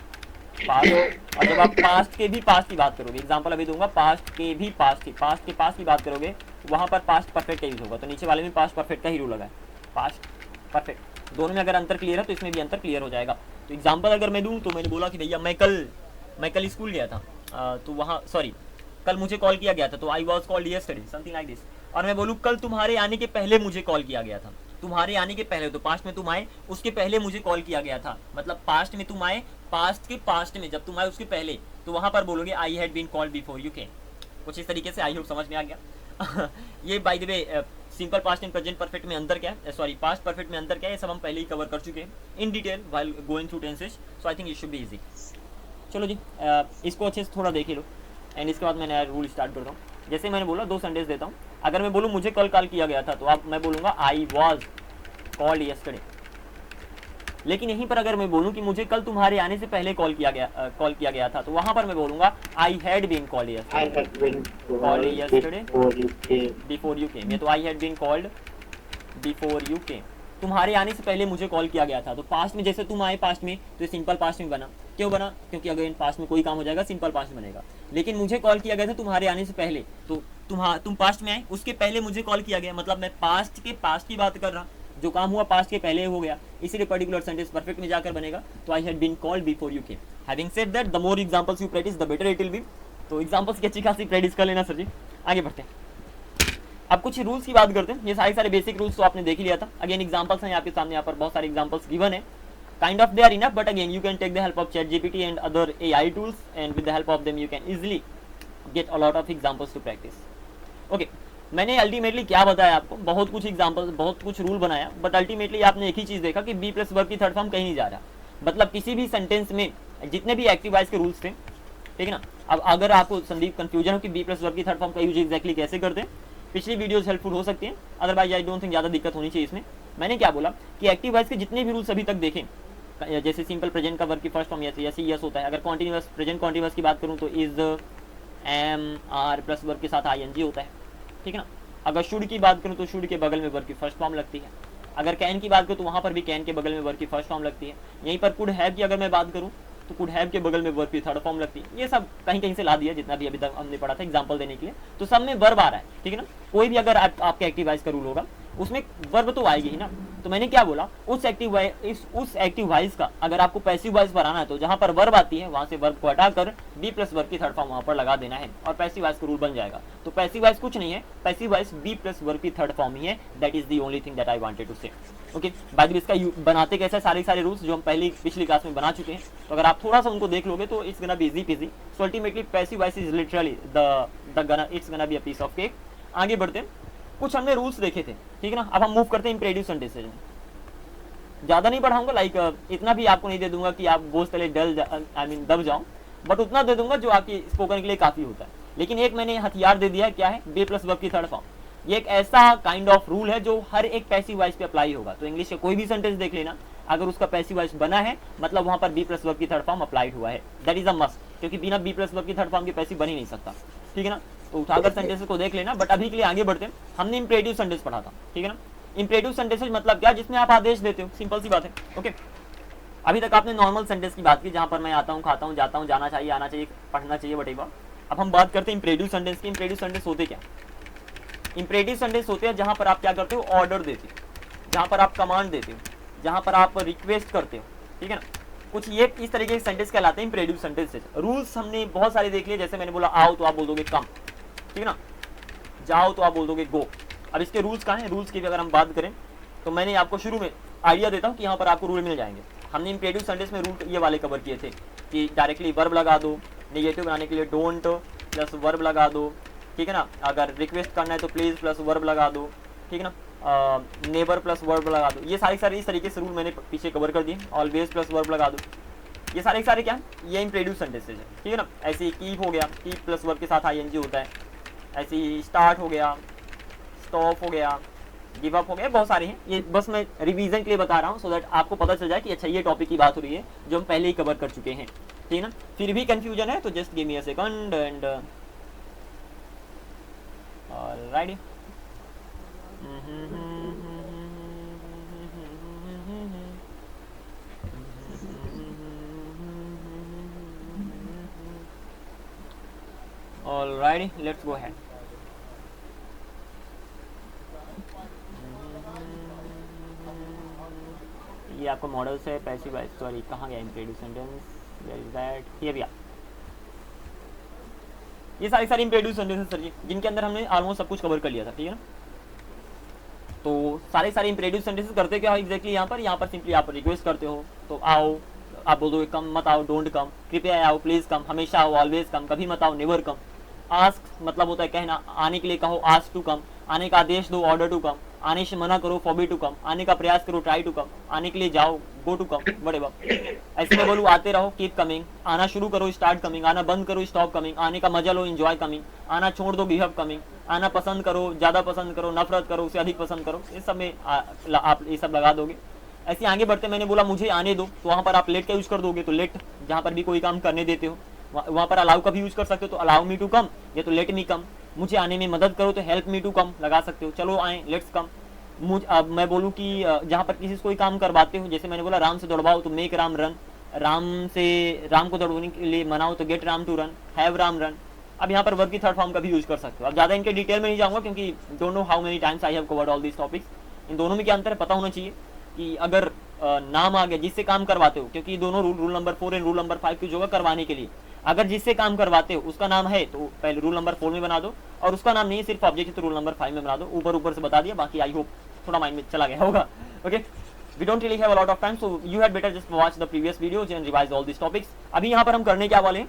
पास्ट। और जब आप पास्ट के भी पास्ट की बात करोगे, एग्जांपल अभी दूंगा, पास्ट के भी पास्ट के पास्ट की बात करोगे, वहां पर पास्ट परफेक्ट का यूज होगा। तो नीचे वाले में पास्ट परफेक्ट का ही रूल लगा है, पास्ट परफेक्ट। दोनों में अगर अंतर क्लियर है तो इसमें भी अंतर क्लियर हो जाएगा। तो एग्जांपल अगर मैं दूं तो मैंने बोला कि भैया मैं कल स्कूल गया था, तो वहाँ सॉरी कल मुझे कॉल किया गया था, तो I was called yesterday, something like this. और मैं बोलूँ कल तुम्हारे आने के पहले मुझे कॉल किया गया था, तुम्हारे आने के पहले, तो पास्ट में तुम आए उसके पहले मुझे कॉल किया गया था, मतलब पास्ट में तुम आए, पास्ट के पास्ट में जब तुम आए उसके पहले, तो वहां पर बोलोगे I had been called before you came. कुछ इस तरीके से, आई होप समझ में आ गया। ये bye the way simple past and present perfect में अंतर क्या है, सॉरी पास्ट परफेक्ट में अंतर क्या है, ये सब हम पहले ही कवर कर चुके हैं in detail while going through tenses, so I think it should be easy. चलो जी, इसको अच्छे से थोड़ा देख ही लो एंड इसके बाद मैं नया रूल स्टार्ट करता हूँ। जैसे मैंने बोला 2 सेंटेंस देता हूँ। अगर मैं बोलूँ मुझे कल कॉल किया गया था, तो आप मैं बोलूँगा आई वॉज कॉल्ड यस्टरडे। लेकिन यहीं पर अगर मैं बोलूं कि मुझे कल तुम्हारे आने से पहले कॉल किया गया था, तो वहां पर मैं बोलूंगा I had been called yesterday before you came. ये तो I had been called before you came, तुम्हारे आने से पहले मुझे कॉल किया गया था। तो पास्ट में जैसे तुम आए पास्ट में, तो सिंपल पास्ट में बना। क्यों बना? क्योंकि अगर पास्ट में कोई काम हो जाएगा सिंपल पास्ट बनेगा। लेकिन मुझे कॉल किया गया था तुम्हारे आने से पहले, तो तुम पास्ट में आए, उसके पहले मुझे कॉल किया गया, मतलब मैं पास्ट की बात कर रहा, जो काम हुआ पास्ट के पहले हो गया, इसीलिए पर्टिकुलर सेंटेंस परफेक्ट में जाकर बनेगा। तो I had been called before you came. Having said that, the more examples you practice the better it will be. तो एग्जांपल्स की अच्छी खासी प्रैक्टिस कर लेना सर जी। आगे बढ़ते हैं, अब कुछ रूल्स की बात करते हैं। ये सारे बेसिक रूल्स तो आपने देख ही लिया था। अगेन एग्जांपल्स हैं आपके सामने, यहाँ पर बहुत सारे एग्जांपल्स गिवन है। Kind of they are enough, but again you can take the help of ChatGPT and other AI tools, and with the help of them you can easily get a lot of examples to practice. Okay, मैंने अल्टीमेटली क्या बताया आपको, बहुत कुछ एग्जांपल, बहुत कुछ रूल बनाया, बट अल्टीमेटली आपने एक ही चीज देखा कि बी प्लस वर्ब की थर्ड फॉर्म कहीं नहीं जा रहा। मतलब किसी भी सेंटेंस में जितने भी एक्टिव वॉइस के रूल्स थे, ठीक है ना। अब अगर आपको संदीप कंफ्यूजन हो कि बी प्लस वर्ब की थर्ड फॉर्म का यूज एग्जैक्टली कैसे करते हैं, पिछली वीडियोस हेल्पफुल हो सकती हैं, अदरवाइज आई डोंट थिंक ज़्यादा दिक्कत होनी चाहिए इसमें। मैंने क्या बोला कि एक्टिव वॉइस के जितने भी रूल्स अभी तक देखें, जैसे सिंपल प्रेजेंट का वर्ब की फर्स्ट फॉर्म यस होता है। अगर कॉन्टिन्यूअस प्रेजेंट कॉन्टिन्यूअस की बात करूँ तो is, am, are plus verb के साथ ING होता है, ठीक है ना। अगर शुड की बात करूँ तो शुड के बगल में वर्ब की फर्स्ट फॉर्म लगती है। अगर कैन की बात करूँ तो वहाँ पर भी कैन के बगल में वर्ब की फर्स्ट फॉर्म लगती है। यहीं पर कुड हैव की अगर मैं बात करूँ तो कुड हैव के बगल में वर्ब की थर्ड फॉर्म लगती है। ये सब कहीं कहीं से ला दिया, जितना भी अभी तक हमने पढ़ा था एग्जांपल देने के लिए। तो सब में वर्ब आ रहा है, ठीक है ना। कोई भी अगर आपके एक्टिव वॉइस का रूल होगा उसमें वर्ब तो आएगी ही ना। तो मैंने क्या बोला, उस एक्टिव वॉइस का अगर आपको पैसिव वॉइस पर आना है, तो जहां पर वर्ब आती है वहां से वर्ब को हटाकर बी प्लस वर्ब की थर्ड फॉर्म वहां पर लगा देना है, और पैसिव वॉइस का रूल बन जाएगा। तो पैसिव वॉइस कुछ नहीं है, passive voice be plus verb की थर्ड फॉर्म ही है। That is the only thing that I wanted to say. Okay, बाद में इसका बनाते कैसे, सारे रूल्स जो हम पिछली क्लास में बना चुके हैं, तो अगर आप थोड़ा सा उनको देख लोगे तो it's gonna be easy peasy. So ultimately passive voice is literally it's gonna be a piece of cake. आगे बढ़ते हैं, कुछ हमने रूल्स देखे थे, ठीक है ना। अब हम मूव करते हैं इंपरेटिव सेंटेंसेस में। ज्यादा नहीं पढ़ाऊंगा, लाइक इतना भी आपको नहीं दे दूंगा कि आप बोझ तले दब जाओ, बट उतना दे दूंगा जो आपकी स्पोकन के लिए काफी होता है। लेकिन एक मैंने हथियार दे दिया है, क्या है, बी प्लस वर्ब की थर्ड फॉर्म। ये एक ऐसा काइंड ऑफ रूल है जो हर एक पैसिव वॉइस पे अप्लाई होगा। तो इंग्लिश का कोई भी सेंटेंस देख लेना, अगर उसका पैसिव वॉइस बना है मतलब वहां पर बी प्लस वर्ब की थर्ड फॉर्म अप्लाइड हुआ है। That is a must. क्योंकि बिना बी प्लस वर्ब की थर्ड फॉर्म की पैसिव बन ही नहीं सकता, ठीक है ना। तो उठाकर सेंटेंसेस को देख लेना, बट अभी के लिए आगे बढ़ते हैं। हमने इंपरेटिव सेंटेंस पढ़ा था, ठीक है ना। इंपरेटिव सेंटेंसेस मतलब क्या, जिसमें आप आदेश देते हो, सिंपल सी बात है, ओके। अभी तक आपने नॉर्मल सेंटेंस की बात की, जहां पर मैं आता हूँ, खाता हूँ, जाता हूँ, जाना चाहिए, आना चाहिए, पढ़ना चाहिए, वटेवर। अब हम बात करते हैं इंपरेटिव सेंटेंस की। इंपरेटिव सेंटेंस होते क्या? इंपरेटिव सेंटेंस होते हैं जहां पर आप क्या करते हो, ऑर्डर देते हो, जहां पर आप कमांड देते हो, जहां पर आप रिक्वेस्ट करते हो, ठीक है ना। कुछ ये इस तरीके के सेंटेंस कहलाते हैं इंपरेटिव सेंटेंसेस। रूल्स हमने बहुत सारे देख लिए, जैसे मैंने बोला आओ तो आप बोल दोगे कम, ठीक है ना। जाओ तो आप बोल दोगे गो। अब इसके रूल्स कहाँ हैं? रूल्स की भी अगर हम बात करें तो मैंने आपको शुरू में आइडिया देता हूँ कि यहाँ पर आपको रूल मिल जाएंगे। हमने इंपरेटिव सेंटेंस में रूल ये वाले कवर किए थे कि डायरेक्टली वर्ब लगा दो, नेगेटिव बनाने के लिए डोंट प्लस वर्ब लगा दो, ठीक है ना। अगर रिक्वेस्ट करना है तो प्लीज प्लस वर्ब लगा दो, ठीक है ना। नेबर प्लस वर्ब लगा दो। ये सारे इस तरीके से रूल मैंने पीछे कवर कर दिए। ऑलवेज प्लस वर्ब लगा दो। ये सारे क्या है? ये इंपरेटिव सेंटेंसेस है, ठीक है ना। ऐसे ही कीप हो गया, कीप प्लस वर्ब के साथ आईएनजी होता है। ऐसे ही स्टार्ट हो गया, स्टॉप हो गया, गिव अप हो गया, बहुत सारे हैं। ये बस मैं रिवीजन के लिए बता रहा हूँ, सो दैट आपको पता चल जाए कि अच्छा ये टॉपिक की बात हो रही है जो हम पहले ही कवर कर चुके हैं, ठीक है ना। फिर भी कंफ्यूजन है तो just give me a second and alright. Alrighty, let's go ahead. ये आपका मॉडल्स है पैसिव वॉइस, सॉरी कहाँ गया imperative sentence, where is that, here we are. ये सारी इंपरेटिव सेंटेंसेस सर जी, जिनके अंदर हमने ऑलमोस्ट सब कुछ कवर कर लिया था, ठीक है ना। तो सारे इंपरेटिव सेंटेंसेस करते क्या हो एग्जैक्टली यहाँ पर सिंपली आप रिक्वेस्ट करते हो तो आओ, आप बोल दोगे कम मत आओ, डोंट कम, कृपया आओ, प्लीज कम, हमेशा आओ, ऑलवेज कम, कभी मत आओ, नेवर कम। आस्क मतलब होता है कहना, आने के लिए कहो आस्क टू कम, आने का आदेश दो ऑर्डर टू कम, आने से मना करो फॉरबिड टू कम, आने का प्रयास करो ट्राई टू कम, आने के लिए जाओ गो टू कम, बड़े बाप। ऐसे में बोलूँ आते रहो कीप कमिंग, आना शुरू करो स्टार्ट कमिंग, आना बंद करो स्टॉप कमिंग, आने का मजा लो एंजॉय कमिंग, आना छोड़ दो गिव अप कमिंग, आना पसंद करो, ज्यादा पसंद करो, नफरत करो, उसे अधिक पसंद करो। इस सब में आप ये सब लगा दोगे। ऐसे आगे बढ़ते मैंने बोला मुझे आने दो, तो वहां पर आप लेट का यूज कर दोगे, तो लेट जहां पर भी कोई काम करने देते हो वहां पर अलाउ का भी यूज कर सकते हो, तो अलाउ मी टू कम या तो लेट मी कम। मुझे आने में मदद करो तो हेल्प मी टू कम लगा सकते हो, चलो आए लेट्स कम। मैं बोलूँ कि जहाँ पर किसी से कोई काम करवाते हो, जैसे मैंने बोला राम से दौड़वाओ तो मेक राम रन, राम को दौड़ने के लिए मनाओ तो get Ram to run, have Ram run. अब यहाँ पर वर्ब की थर्ड फॉर्म का भी यूज कर सकते हो। अब ज्यादा इनके डिटेल में नहीं जाऊंगा क्योंकि don't know how many times I have covered all this topics. इन दोनों में क्या अंतर है पता होना चाहिए कि अगर नाम आ गया जिससे काम करवाते हो, क्योंकि दोनों rule number 4 and rule number 5 की जगह करवाने के लिए अगर जिससे काम करवाते हो उसका नाम है तो पहले रूल नंबर 4 में बना दो, और उसका नाम नहीं सिर्फ ऑब्जेक्ट है तो रूल नंबर 5 में बना दो। ऊपर से बता दिया, बाकी आई होप थोड़ा माइंड में चला गया होगा। Okay, we don't really have a lot of time, so you had better just watch the previous videos and revise all this topics. अभी यहाँ पर हम करने क्या वाले हैं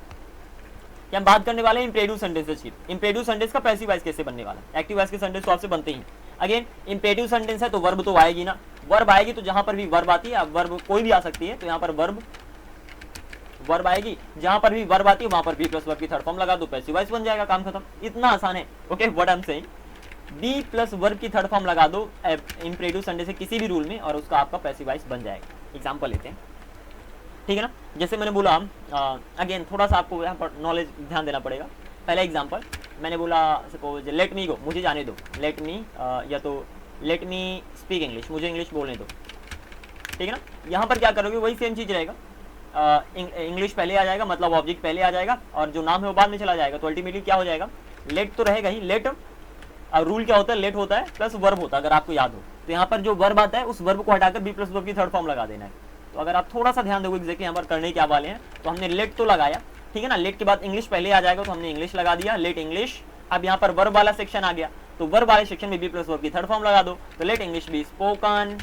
कि हम बात करने वाले हैं इंपरेटिव सेंटेंसेस की। इंपरेटिव सेंटेंस का पैसिव वॉइस कैसे बनने वाला है। एक्टिव वॉइस के सेंटेंस तो आपसे बनते ही। अगेन इंपरेटिव सेंटेंस है तो वर्ब तो आएगी ना, वर्ब आएगी तो जहां पर भी वर्ब आती है, वर्ब कोई भी आ सकती है, तो यहाँ पर वर्ब आएगी, जहां पर भी वर्ब आती है वहां पर बी प्लस वर्ब की थर्ड फॉर्म लगा दो, पैसिव वॉइस बन जाएगा, काम खत्म। इतना आसान है। Okay, what I am saying, be plus verb की थर्ड फॉर्म लगा दो इंपरेटिव सेंटेंस से किसी भी रूल में और उसका आपका पैसिव वॉइस बन जाएगा। एग्जांपल लेते हैं, ठीक है ना। जैसे मैंने बोला अगेन थोड़ा सा आपको यहाँ पर नॉलेज ध्यान देना पड़ेगा। पहला एग्जांपल मैंने बोला सपोज लेट मी गो, मुझे जाने दो, लेट मी या तो लेट मी स्पीक इंग्लिश, मुझे इंग्लिश बोलने दो, ठीक है ना। यहाँ पर क्या करोगे वही सेम चीज रहेगा, इंग्लिश पहले आ जाएगा, मतलब ऑब्जेक्ट पहले आ जाएगा और जो नाम है वो बाद में चला जाएगा, तो अल्टीमेटली क्या हो जाएगा, लेट तो रहेगा ही। लेट और रूल क्या होता है, लेट होता है प्लस वर्ब होता है, अगर आपको याद हो तो यहाँ पर जो वर्ब आता है उस वर्ब को हटाकर बी प्लस वर्ब की थर्ड फॉर्म लगा देना है। तो अगर आप थोड़ा सा ध्यान दोगे एग्जैक्टली यहाँ पर करने क्या वाले हैं, तो हमने लेट तो लगाया, ठीक है ना, लेट के बाद इंग्लिश पहले आ जाएगा तो हमने इंग्लिश लगा दिया, लेट इंग्लिश। अब यहाँ पर वर्ब वाला सेक्शन आ गया तो वर्ब वाले सेक्शन में बी प्लस वर्ब की थर्ड फॉर्म लगा दो, तो let English be spoken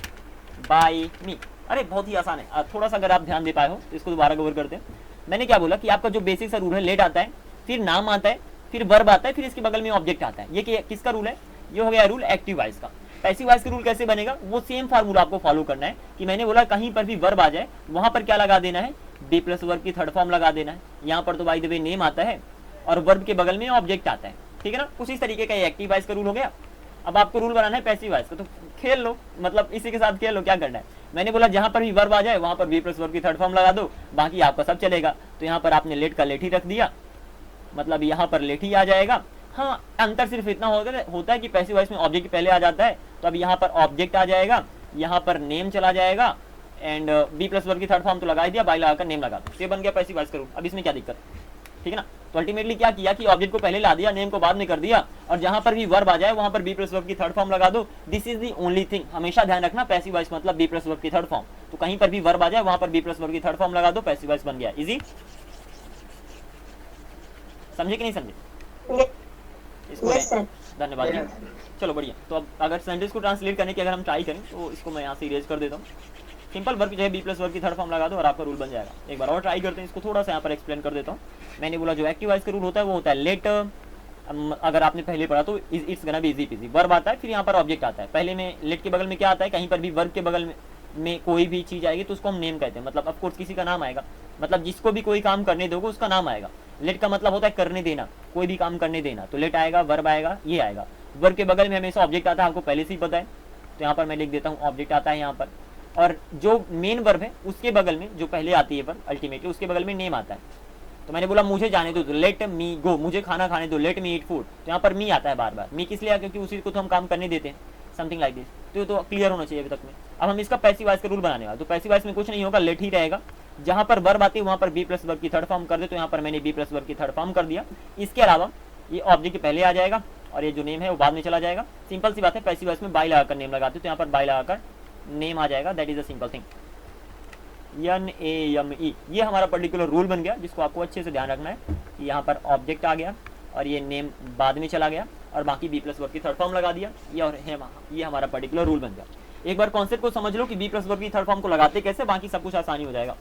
by me. अरे बहुत ही आसान है, थोड़ा सा अगर आप ध्यान दे पाए हो तो इसको दोबारा कवर करते हैं। मैंने क्या बोला कि आपका जो बेसिक सा रूल है, लेट आता है, फिर नाम आता है, फिर वर्ब आता है, फिर इसके बगल में ऑब्जेक्ट आता है। ये किसका रूल है, ये हो गया रूल एक्टिव वॉइस का। पैसिव वॉइस का रूल कैसे बनेगा, वो सेम फार्मूला आपको फॉलो करना है कि मैंने बोला कहीं पर भी वर्ब आ जाए वहां पर क्या लगा देना है, बी प्लस वर्ब की थर्ड फॉर्म लगा देना है। यहाँ पर तो बाय द वे नेम आता है और वर्ब के बगल में ऑब्जेक्ट आता है, ठीक है ना। कुछ इस तरीके का एक्टिव वॉइस का रूल हो गया। अब आपको रूल बनाना है पैसिव वॉइस का, तो खेल लो, मतलब इसी के साथ खेल लो, क्या करना है। मैंने बोला जहां पर भी वर्ब आ जाए वहां पर बी प्लस वर्ब की थर्ड फॉर्म लगा दो, बाकी आपका सब चलेगा। तो यहाँ पर आपने लेट का लेट ही रख दिया, मतलब यहाँ पर लेट ही आ जाएगा। हाँ, अंतर सिर्फ इतना होता है कि पैसिव वॉइस में ऑब्जेक्ट पहले आ जाता है, तो अब यहाँ पर ऑब्जेक्ट आ जाएगा, यहाँ पर नेम चला जाएगा, एंड बी प्लस वर्ब की थर्ड फॉर्म तो लगा ही दिया, बाई लगाकर नेम लगा दो, ये बन गया पैसिव वॉइस का रूल। अब इसमें क्या दिक्कत है, ठीक है ना। तो अल्टीमेटली क्या किया कि ऑब्जेक्ट को पहले ला दिया, नेम को बाद में कर दिया, और जहां पर भी वर्ब आ जाए वहां पर बी प्लस वर्ब की थर्ड फॉर्म लगा दो। This is the only thing, हमेशा ध्यान रखना, पैसिव वॉइस मतलब बी प्लस वर्ब की थर्ड फॉर्म। तो कहीं पर भी वर्ब आ जाए वहां पर बी प्लस वर्ब की थर्ड फॉर्म लगा दो, पैसिव वॉइस बन गया। इजी, समझे कि नहीं समझे इसको? धन्यवाद जी, चलो बढ़िया। तो अब अगर सेंटेंस को ट्रांसलेट करने की अगर हम ट्राई करें तो इसको मैं यहाँ से इरेज कर देता हूँ। सिंपल वर्ब जो है बी प्लस वर्ब की थर्ड फॉर्म लगा दो और आपका रूल बन जाएगा। एक बार और ट्राई करते हैं, इसको थोड़ा सा यहाँ पर एक्सप्लेन कर देता हूँ। मैंने बोला जो एक्टिव वॉइस का रूल होता है वो होता है लेट, अगर आपने पहले पढ़ा तो it's gonna be easy PG. Verb आता है, फिर यहाँ पर ऑब्जेक्ट आता है। पहले में लेट के बगल में क्या आता है, कहीं पर भी वर्ब के बगल में कोई भी चीज आएगी तो उसको हम नेम कहते हैं, मतलब ऑफ कोर्स किसी का नाम आएगा, मतलब जिसको भी कोई काम करने दोगे उसका नाम आएगा। लेट का मतलब होता है करने देना, कोई भी काम करने देना, तो लेट आएगा, वर्ब आएगा, ये आएगा। वर्ब के बगल में हमेशा ऑब्जेक्ट आता है, आपको पहले से ही पता है, तो यहाँ पर मैं लिख देता हूँ ऑब्जेक्ट आता है यहाँ पर। और जो मेन वर्ब है उसके बगल में जो पहले आती है वर्ब अल्टीमेटली, उसके बगल में नेम आता है। तो मैंने बोला मुझे जाने दो, तो लेट मी गो, मुझे खाना खाने दो, लेट मी ईट फूड, तो यहाँ पर मी आता है बार बार। मी किस लिए आया, क्योंकि उसी को तो हम काम करने देते हैं, समथिंग लाइक दिस। तो क्लियर होना चाहिए अभी तक में। अब हम इसका पैसिव वॉइस का रूल बनाने वाले, तो पैसिव वॉइस में कुछ नहीं होगा, लेट ही रहेगा। जहां पर वर्ब आती है वहां पर बी प्लस वर्ब की थर्ड फॉर्म कर दे, तो यहाँ पर मैंने बी प्लस वर्ब की थर्ड फॉर्म कर दिया। इसके अलावा ये ऑब्जेक्ट पहले आ जाएगा और ये जो नेम है वो बाद में चला जाएगा। सिंपल सी बात है, पैसिव वॉइस में बाई लगाकर नेम लगाते, तो यहाँ पर बाई लगाकर नेम आ जाएगा, that is a simple thing. NAME, ये हमारा पर्टिकुलर रूल बन गया, जिसको आपको अच्छे से ध्यान रखना है कि यहाँ पर ऑब्जेक्ट आ गया और ये नेम बाद में चला गया और बाकी बी प्लस वर्ब की थर्ड फॉर्म लगा दिया, ये और ये हमारा पर्टिकुलर रूल बन गया। एक बार कॉन्सेप्ट को समझ लो कि बी प्लस वर्ब की थर्ड फॉर्म को लगाते कैसे, बाकी सब कुछ आसानी हो जाएगा।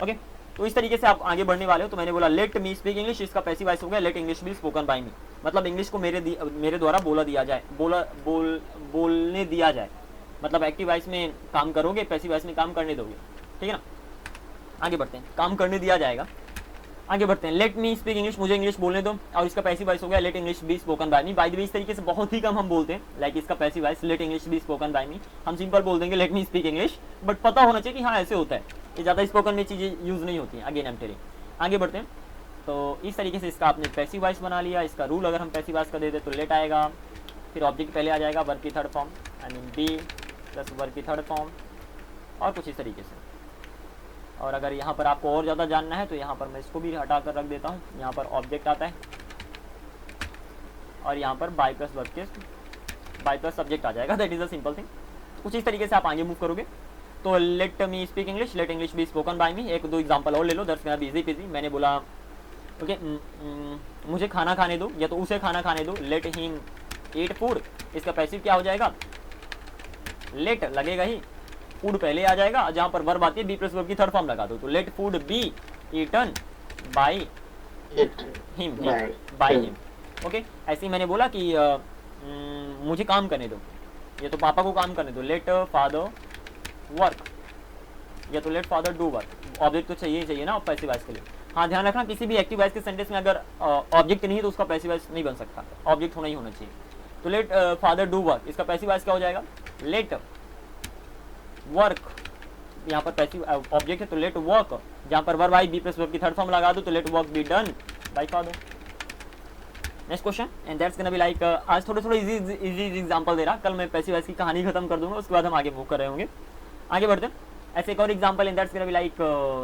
ओके, तो इस तरीके से आप आगे बढ़ने वाले हो। तो मैंने बोला लेट मी स्पीक इंग्लिश, इसका पैसिव वॉइस हो गया let English be spoken by me, मतलब इंग्लिश को मेरे द्वारा बोला दिया जाए, बोलने दिया जाए, मतलब एक्टिव वॉइस में काम करोगे, पैसिव वॉइस में काम करने दोगे, ठीक है ना। आगे बढ़ते हैं, काम करने दिया जाएगा। आगे बढ़ते हैं, लेट मी स्पीक इंग्लिश, मुझे इंग्लिश बोलने दो, और इसका पैसिव वॉइस हो गया let English be spoken by me. By the way इस तरीके से बहुत ही कम हम बोलते हैं, लाइक इसका passive voice let English be spoken by me, हम सिंपल बोल देंगे let me speak English, but पता होना चाहिए कि हाँ ऐसे होता है, ये ज़्यादा स्पोकन में चीज़ें यूज़ नहीं होती हैं। अगेन आई एम टेलिंग, आगे बढ़ते हैं। तो इस तरीके से इसका आपने पैसिव वॉइस बना लिया। इसका रूल अगर हम पैसिव वॉइस का दे दें तो लेट आएगा, फिर ऑब्जेक्ट पहले आ जाएगा, वर्ब की third form, I mean be plus verb की थर्ड फॉर्म, और कुछ इस तरीके से। और अगर यहाँ पर आपको और ज़्यादा जानना है तो यहाँ पर मैं इसको भी हटा कर रख देता हूँ। यहाँ पर ऑब्जेक्ट आता है और यहाँ पर बाई प्लस वर्ब के बाई प्लस सब्जेक्ट आ जाएगा, that is a simple thing. कुछ इस तरीके से आप आगे मूव करोगे। तो let me speak English, let English be spoken by me, एक दो एग्जांपल और ले लो, that's gonna be easy peasy. मैंने बोला ओके मुझे खाना खाने दो, या तो उसे खाना खाने दो, लेट हिम ईट फूड, इसका पैसिव क्या हो जाएगा, लेट लगेगा ही, फूड पहले आ जाएगा, जहां पर वर्ब आती है बी प्लस वर्ब की थर्ड फॉर्म लगा दो, तो let food be eaten by him, by him. Okay, ऐसे ही मैंने बोला कि मुझे काम करने दो, या तो पापा को काम करने दो, लेट फादर वर्क, या तो let father do work. Object तो चाहिए ही चाहिए ना पैसिव वॉइस के लिए। हाँ ध्यान रखना, किसी भी एक्टिव वॉइस के सेंटेंस में अगर ऑब्जेक्ट नहीं है तो उसका पैसिव वॉइस नहीं बन सकता, ऑब्जेक्ट होना ही होना चाहिए। तो लेट फादर डू वर्क, इसका पैसिव वॉइस क्या हो जाएगा, लेट वर्क, यहाँ पर पैसिव ऑब्जेक्ट है तो लेट वर्क, जहाँ पर वर्ब आई बी प्लस वर्ब की थर्ड फॉर्म लगा दो, तो let work be done by father. Next question, and that's gonna be like, आज थोड़े इजी एग्जांपल दे रहा, कल मैं पैसिव वॉइस की कहानी खत्म कर दूंगा, उसके बाद हम आगे मूव कर रहे होंगे। आगे बढ़ते हैं, ऐसे एक और example, and that's gonna be like,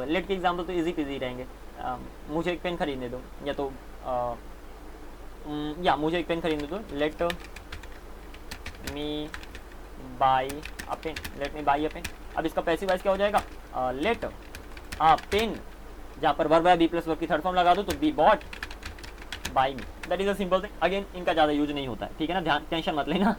let के एग्जांपल तो इजी पीजी रहेंगे। मुझे एक पेन खरीदने दो, या तो या मुझे एक पेन खरीदने दो, लेट मी बाय अ पेन, लेट मी बाय अ पेन। अब इसका पैसिव वॉइस क्या हो जाएगा, लेट अ पेन, जहाँ पर वर्ब है बी प्लस वर्ब की थर्ड फॉर्म लगा दो, तो be bought by me, that is a simple thing. Again इनका ज़्यादा यूज नहीं होता है, ठीक है ना, ध्यान टेंशन मत लेना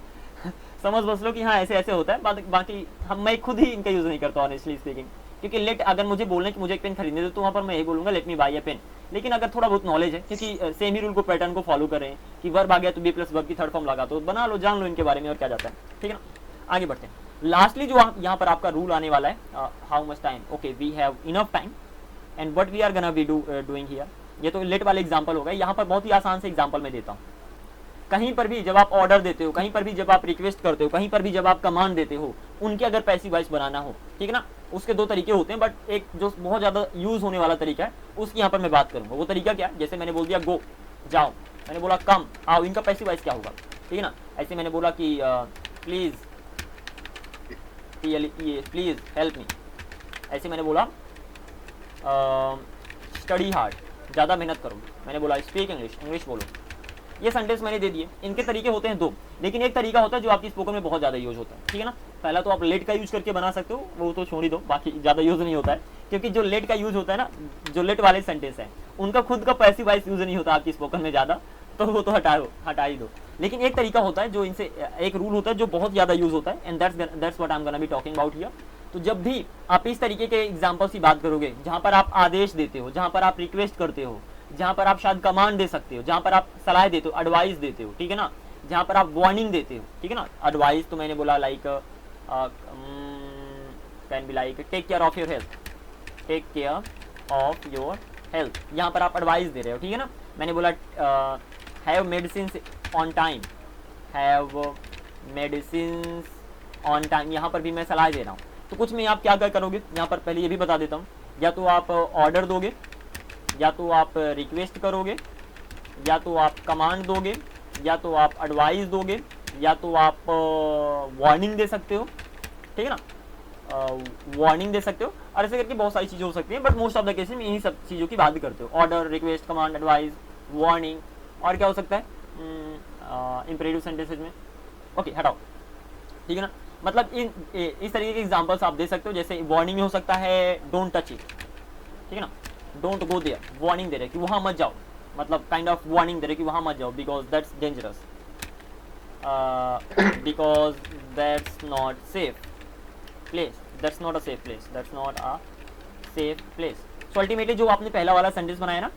समझ बस लो कि हाँ ऐसे ऐसे होता है, बाकी मैं खुद ही इनका यूज़ नहीं करता ऑनेस्टली स्पीकिंग, क्योंकि लेट अगर मुझे बोलने कि मुझे एक पेन खरीदने दो, तो वहाँ पर मैं यही बोलूँगा लेट मी बाय अ पेन। लेकिन अगर थोड़ा बहुत नॉलेज है, क्योंकि सेम ही रूल को पैटर्न को फॉलो करें कि वर्ब आ गया तो बी प्लस वर्ब की थर्ड फॉर्म लगा, तो बना लो, जान लो इनके बारे में और क्या जाता है, ठीक है ना। आगे बढ़ते हैं, लास्टली जो यहाँ पर आपका रूल आने वाला है, how much time, okay we have enough time and what we are gonna be doing here. ये तो लेट वाले एग्जांपल हो गए, यहाँ पर बहुत ही आसान से एग्जांपल मैं देता हूँ। कहीं पर भी जब आप ऑर्डर देते हो, कहीं पर भी जब आप रिक्वेस्ट करते हो, कहीं पर भी जब आप कमांड देते हो, उनके अगर पैसिव वॉइस बनाना हो, ठीक है ना, उसके दो तरीके होते हैं, बट एक जो बहुत ज़्यादा यूज़ होने वाला तरीका है उसकी यहाँ पर मैं बात करूँगा। वो तरीका क्या है, जैसे मैंने बोल दिया गो, जाओ, मैंने बोला कम, आओ, इनका पैसिव वॉइस क्या होगा, ठीक है ना। ऐसे मैंने बोला कि प्लीज़ प्लीज़ हेल्प मी, ऐसे मैंने बोला स्टडी हार्ड, ज़्यादा मेहनत करो, मैंने बोला स्पीक इंग्लिश, इंग्लिश बोलो। ये सेंटेंस मैंने दे दिए। इनके तरीके होते हैं दो, लेकिन एक तरीका होता है जो आपकी स्पोकन में बहुत ज़्यादा यूज होता है, ठीक है ना। पहला तो आप लेट का यूज करके बना सकते हो, वो तो छोड़ ही दो, बाकी ज़्यादा यूज़ नहीं होता है, क्योंकि जो लेट का यूज़ होता है ना, जो लेट वाले सेंटेंस हैं उनका खुद का पैसिव वॉइस यूज़ नहीं होता आपकी स्पोकन में ज़्यादा, तो वो तो हटा ही दो। लेकिन एक तरीका होता है जो इनसे, एक रूल होता है जो बहुत ज़्यादा यूज़ होता है, and that's what I am gonna be talking about here. तो जब भी आप इस तरीके के एग्जाम्पल्स की बात करोगे, जहाँ पर आप आदेश देते हो, जहाँ पर आप रिक्वेस्ट करते हो, जहाँ पर आप शायद कमांड दे सकते हो, जहाँ पर आप सलाह देते हो, एडवाइस देते हो, ठीक है ना, जहाँ पर आप वार्निंग देते हो, ठीक है ना। एडवाइस तो मैंने बोला like can be like take care of your health, take care of your health, यहाँ पर आप एडवाइस दे रहे हो, ठीक है ना। मैंने बोला have medicine on time, have medicine on time, यहाँ पर भी मैं सलाह दे रहा हूँ। तो कुछ में आप क्या क्या करोगे, यहाँ पर पहले ये भी बता देता हूँ, या तो आप ऑर्डर दोगे, या तो आप रिक्वेस्ट करोगे, या तो आप कमांड दोगे, या तो आप एडवाइस दोगे, या तो आप वार्निंग दे सकते हो, ठीक है ना, वार्निंग दे सकते हो, और ऐसे करके बहुत सारी चीज़ें हो सकती हैं, but most of the cases में इन्हीं सब चीज़ों की बात करते हो, order, request, command, advice, warning, और क्या हो सकता है इंपरेटिव सेंटेंसेज में, ओके हटाओ, ठीक है ना। मतलब इस तरीके के एग्जांपल्स आप दे सकते हो। जैसे वार्निंग में हो सकता है डोंट टच इट, ठीक है ना, डोंट गो देयर, वार्निंग दे रहे कि वहाँ मत जाओ, मतलब काइंड ऑफ वार्निंग दे रहे कि वहाँ मत जाओ, because that's dangerous, because that's not safe place, that's not a safe place, that's not a safe place. So ultimately जो आपने पहला वाला सेंटेंस बनाया ना,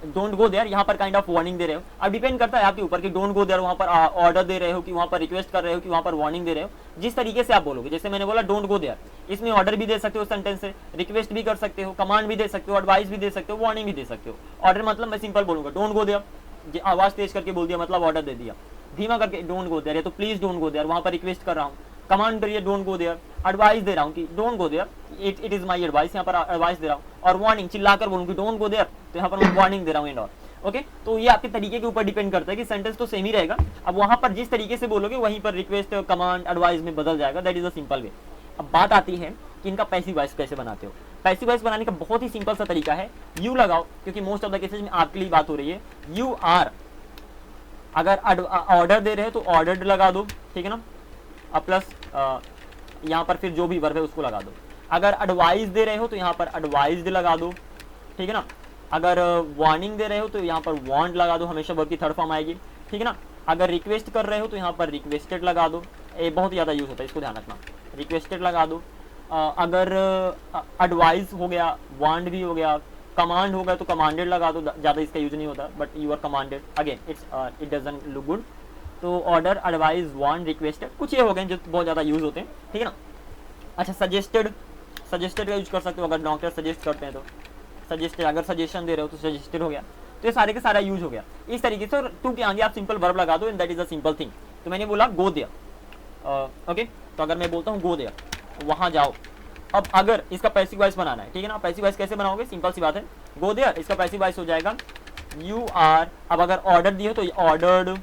डोंट गो देयर, यहाँ पर काइंड ऑफ वार्निंग दे रहे हो। अब डिपेंड करता है आपके ऊपर कि डोंट गो देयर वहाँ पर ऑर्डर दे रहे हो, कि वहाँ पर रिक्वेस्ट कर रहे हो, कि वहाँ पर वार्निंग दे रहे हो, जिस तरीके से आप बोलोगे। जैसे मैंने बोला डोंट गो देयर, इसमें ऑर्डर भी दे सकते हो सेंटेंस से, रिक्वेस्ट भी कर सकते हो, कमांड भी दे सकते हो, एडवाइस भी दे सकते हो, वार्निंग भी दे सकते हो। ऑर्डर मतलब मैं सिंपल बोलूंगा डोंट गो देयर, आवाज तेज करके बोल दिया मतलब ऑर्डर दे दिया, धीमा करके डोंट गो देयर, तो प्लीज डोंट गो देयर, वहाँ पर रिक्वेस्ट कर रहा हूँ, कमांड करिए डोंट गो देयर, एडवाइस दे रहा हूँ कि don't go there, it is my advice, यहाँ पर एडवाइस दे रहा हूँ, और वार्निंग चिल्लाकर बोलूँ डोंट गो देयर, तो यहाँ पर मैं वार्निंग दे रहा हूँ एंड और ओके। तो ये आपके तरीके के ऊपर डिपेंड करता है कि सेंटेंस तो सेम ही रहेगा, अब वहाँ पर जिस तरीके से बोलोगे वहीं पर रिक्वेस्ट, कमांड, एडवाइस में बदल जाएगा, that is a simple way. अब बात आती है कि इनका पैसिव वॉइस कैसे बनाते हो। पैसिव वॉइस बनाने का बहुत ही सिंपल सा तरीका है, यू लगाओ, क्योंकि मोस्ट ऑफ द केसेज में आपके लिए बात हो रही है। यू आर, अगर ऑर्डर दे रहे हो तो ऑर्डर्ड लगा दो, ठीक है ना, अब प्लस यहाँ पर फिर जो भी वर्ब है उसको लगा दो। अगर एडवाइस दे रहे हो तो यहाँ पर एडवाइस्ड लगा दो, ठीक है ना। अगर वार्निंग दे रहे हो तो यहाँ पर वांट लगा दो, हमेशा वर्ब की थर्ड फॉर्म आएगी, ठीक है ना। अगर रिक्वेस्ट कर रहे हो तो यहाँ पर रिक्वेस्टेड लगा दो, ये बहुत ज़्यादा यूज़ होता है, इसको ध्यान रखना, रिक्वेस्टेड लगा दो। अगर एडवाइस हो गया, वांट भी हो गया, कमांड हो गया तो कमांडेड लगा दो, ज़्यादा इसका यूज नहीं होता, but you are commanded, again it doesn't look good. तो ऑर्डर, एडवाइस, वांट, रिक्वेस्टेड, कुछ ये हो गए जो बहुत ज़्यादा यूज़ होते हैं, ठीक है ना। अच्छा, सजेस्टेड का यूज कर सकते हो, अगर डॉक्टर सजेस्ट करते हैं तो सजेस्टेड, अगर सजेशन दे रहे हो तो सजेस्टेड हो गया। तो ये सारे के सारा यूज हो गया इस तरीके से। टू के आगे आप सिंपल वर्ब लगा दो, and that is a simple thing. तो मैंने बोला गो देयर, ओके, तो अगर मैं बोलता हूँ गो देयर, वहाँ जाओ। अब अगर इसका पैसिव वॉइस बनाना है, ठीक है ना, पैसिव वॉइस कैसे बनाओगे, सिंपल सी बात है, गो देयर, इसका पैसिव वॉइस हो जाएगा यू आर। अब अगर ऑर्डर दिए तो ordered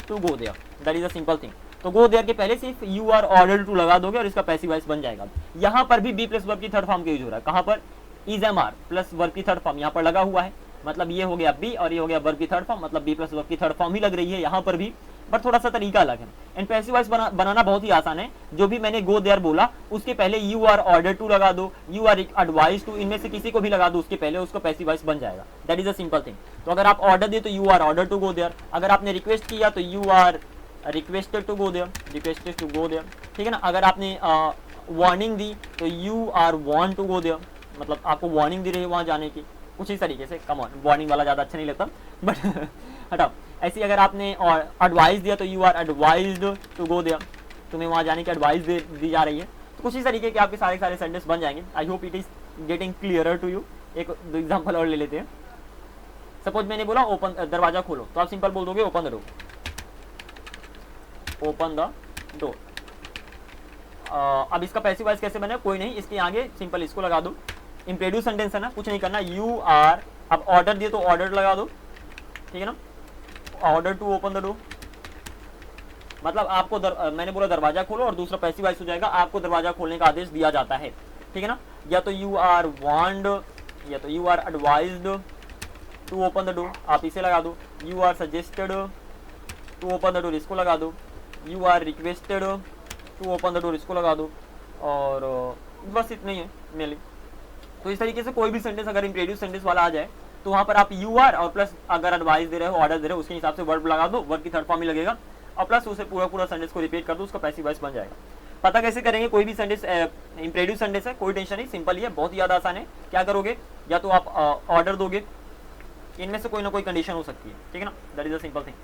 to go there, that is a simple thing. तो गो देयर के पहले सिर्फ यू आर ऑर्डर्ड टू लगा दोगे और इसका पैसिव वॉइस बन जाएगा। यहाँ पर भी बी प्लस वर्ब की थर्ड फॉर्म का यूज हो रहा है, कहाँ पर, is am are plus verb की थर्ड फॉर्म यहाँ पर लगा हुआ है, मतलब ये हो गया बी और ये हो गया वर्ब की थर्ड फॉर्म, मतलब बी प्लस वर्ब की थर्ड फॉर्म ही लग रही है यहाँ पर भी, बट थोड़ा सा तरीका अलग है। एंड पैसिव वॉइस बनाना बहुत ही आसान है। जो भी मैंने गो देयर बोला उसके पहले यू आर ऑर्डर टू लगा दो, यू आर एडवाइस टू, इनमें से किसी को भी लगा दो उसके पहले, उसको पैसिव वॉइस बन जाएगा, that is a simple thing. तो अगर आप ऑर्डर दिए तो you are order to go there, अगर आपने रिक्वेस्ट किया तो you are requested to go there, requested to go there, ठीक है ना। अगर आपने वार्निंग दी तो you are want to go there, मतलब आपको वार्निंग दे रही है वहाँ जाने की, कुछ इस तरीके से। कम ऑन, वार्निंग वाला ज़्यादा अच्छा नहीं लगता, बट हटाओ। ऐसे अगर आपने एडवाइस दिया तो you are advised to go there, तुम्हें वहाँ जाने की एडवाइस दी जा रही है। तो कुछ इस तरीके के आपके सारे सारे सेंटेंस बन जाएंगे। I hope it is getting clearer to you. एक दो एग्जाम्पल और ले लेते हैं। सपोज मैंने बोला ओपन, दरवाजा खोलो, तो आप सिंपल बोल दोगे open the door, open the door. अब इसका पैसिव वॉइस कैसे बने, कोई नहीं, इसके आगे सिंपल इसको लगा दो, इम्पेरेटिव सेंटेंस है ना, कुछ नहीं करना, यू आर, अब ऑर्डर दिए तो ऑर्डर लगा दो, ठीक है ना, order to open the door, मतलब आपको मैंने बोला दरवाजा खोलो और दूसरा पैसिव वॉइस हो जाएगा, आपको दरवाजा खोलने का आदेश दिया जाता है, ठीक है ना, या तो यू आर वांड, या तो you are advised to open the door, आप इसे लगा दो, you are suggested to open the door, इसको लगा दो, you are requested to open the door, इसको लगा दो, और बस इतना ही है मेनली। तो इस तरीके से कोई भी सेंटेंस अगर इम्पेरेटिव सेंटेंस वाला आ जाए तो वहाँ पर आप यू आर और प्लस अगर एडवाइस दे रहे हो, ऑर्डर दे रहे हो, उसके हिसाब से वर्ब लगा दो, वर्ब की थर्ड फॉर्म ही लगेगा, और प्लस उसे पूरा सेंटेंस को रिपीट कर दो, उसका पैसिव वॉइस बन जाएगा। पता कैसे करेंगे, कोई भी सेंटेंस इम्पेरेटिव सेंटेंस है, कोई टेंशन नहीं, सिंपल ही है, बहुत ही ज़्यादा आसान है। क्या करोगे, या तो आप ऑर्डर दोगे, इनमें से कोई ना कोई कंडीशन हो सकती है, ठीक है ना, that is a simple thing,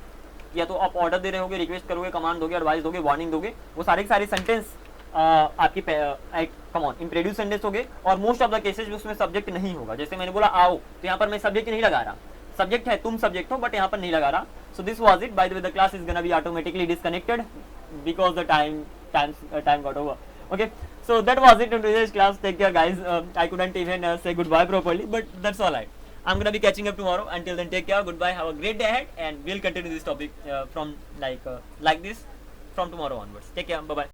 या तो आप ऑर्डर दे रहे होगे, रिक्वेस्ट करोगे, कमांड दोगे, एडवाइस दोगे, वार्निंग दोगे, वो सारे के सारे सेंटेंस आपकी कम ऑन इम्पेरेटिव सेंटेंस होगे, और मोस्ट ऑफ द केसेस उसमें सब्जेक्ट नहीं होगा। जैसे मैंने बोला आओ, तो यहाँ पर मैं सब्जेक्ट नहीं लगा रहा, सब्जेक्ट है, तुम सब्जेक्ट हो, बट यहाँ पर नहीं लगा रहा। So this was it, bye the way the class is gonna be automatically disconnected because the time got over. Okay, so that was it in today's class. Take care guys. I couldn't even say goodbye properly, but that's all right. I'm gonna be catching up tomorrow. Until then, take care, goodbye, have a great day ahead, and we'll continue this topic from like this from tomorrow onwards. Take care, bye bye.